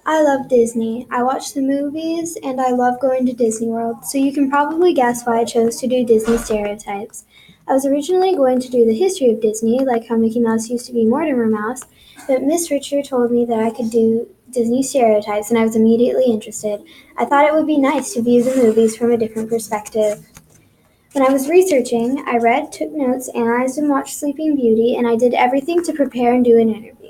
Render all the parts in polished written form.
I love Disney. I watch the movies and I love going to Disney World, so you can probably guess why I chose to do Disney stereotypes. I was originally going to do the history of Disney, like how Mickey Mouse used to be Mortimer Mouse, but Miss Richer told me that I could do Disney stereotypes and I was immediately interested. I thought it would be nice to view the movies from a different perspective. When I was researching, I read, took notes, analyzed, and watched Sleeping Beauty, and I did everything to prepare and do an interview.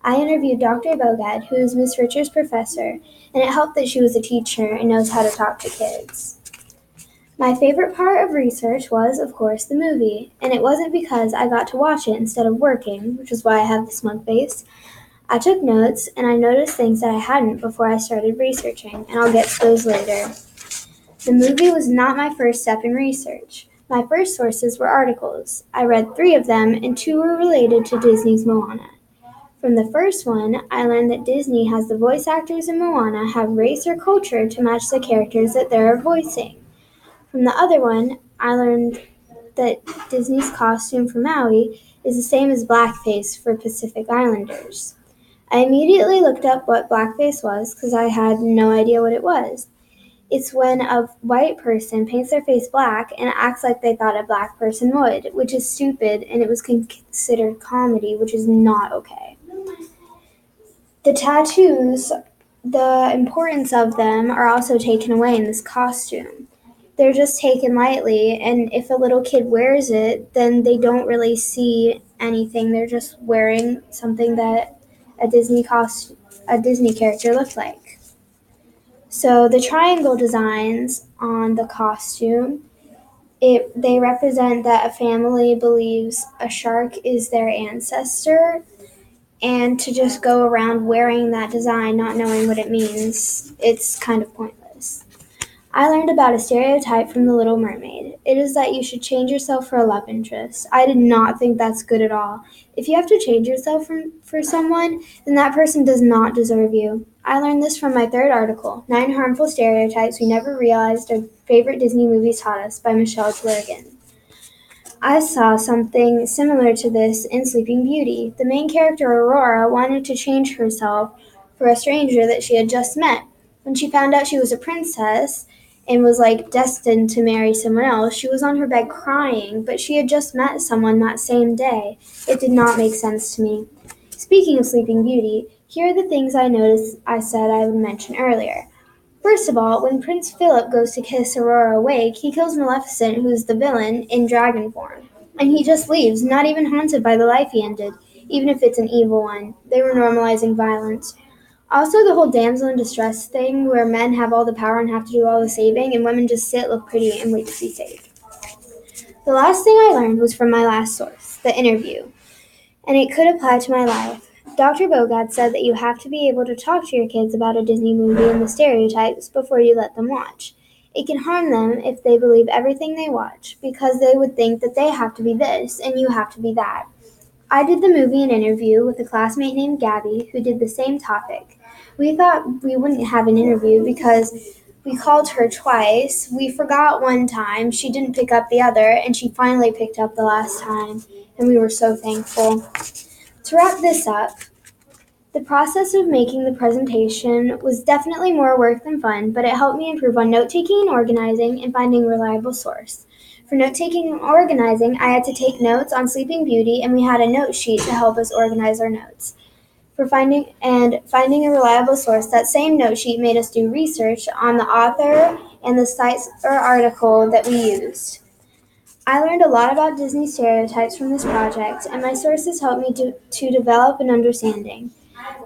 I interviewed Dr. Bogad, who is Miss Richards' professor, and it helped that she was a teacher and knows how to talk to kids. My favorite part of research was, of course, the movie, and it wasn't because I got to watch it instead of working, which is why I have the smug face. I took notes, and I noticed things that I hadn't before I started researching, and I'll get to those later. The movie was not my first step in research. My first sources were articles. I read 3 of them, and 2 were related to Disney's Moana. From the first one, I learned that Disney has the voice actors in Moana have race or culture to match the characters that they're voicing. From the other one, I learned that Disney's costume for Maui is the same as blackface for Pacific Islanders. I immediately looked up what blackface was because I had no idea what it was. It's when a white person paints their face black and acts like they thought a black person would, which is stupid, and it was considered comedy, which is not okay. The tattoos, the importance of them are also taken away in this costume. They're just taken lightly, and if a little kid wears it, then they don't really see anything. They're just wearing something that a Disney character looked like. So the triangle designs on the costume, they represent that a family believes a shark is their ancestor, and to just go around wearing that design not knowing what it means, it's kind of pointless. I learned about a stereotype from The Little Mermaid. It is that you should change yourself for a love interest. I did not think that's good at all. If you have to change yourself for someone, then that person does not deserve you. I learned this from my third article, 9 Harmful Stereotypes We Never Realized Our Favorite Disney Movies Taught Us by Michelle Flanagan. I saw something similar to this in Sleeping Beauty. The main character, Aurora, wanted to change herself for a stranger that she had just met. When she found out she was a princess and was destined to marry someone else, she was on her bed crying, but she had just met someone that same day. It did not make sense to me. Speaking of Sleeping Beauty, here are the things I noticed I said I would mention earlier. First of all, when Prince Philip goes to kiss Aurora awake, he kills Maleficent, who's the villain, in dragon form. And he just leaves, not even haunted by the life he ended, even if it's an evil one. They were normalizing violence. Also, the whole damsel in distress thing, where men have all the power and have to do all the saving, and women just sit, look pretty, and wait to be saved. The last thing I learned was from my last source, the interview, and it could apply to my life. Dr. Bogad said that you have to be able to talk to your kids about a Disney movie and the stereotypes before you let them watch. It can harm them if they believe everything they watch, because they would think that they have to be this and you have to be that. I did the movie and interview with a classmate named Gabby who did the same topic. We thought we wouldn't have an interview because we called her twice. We forgot one time, she didn't pick up the other, and she finally picked up the last time, and we were so thankful. To wrap this up, the process of making the presentation was definitely more work than fun, but it helped me improve on note-taking and organizing and finding a reliable source. For note-taking and organizing, I had to take notes on Sleeping Beauty, and we had a note sheet to help us organize our notes. For finding a reliable source, that same note sheet made us do research on the author and the sites or article that we used. I learned a lot about Disney stereotypes from this project, and my sources helped me to develop an understanding.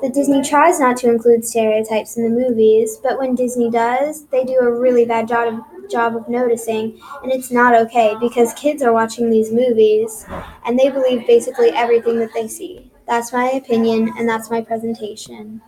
That Disney tries not to include stereotypes in the movies, but when Disney does, they do a really bad job of noticing, and it's not okay because kids are watching these movies and they believe basically everything that they see. That's my opinion, and that's my presentation.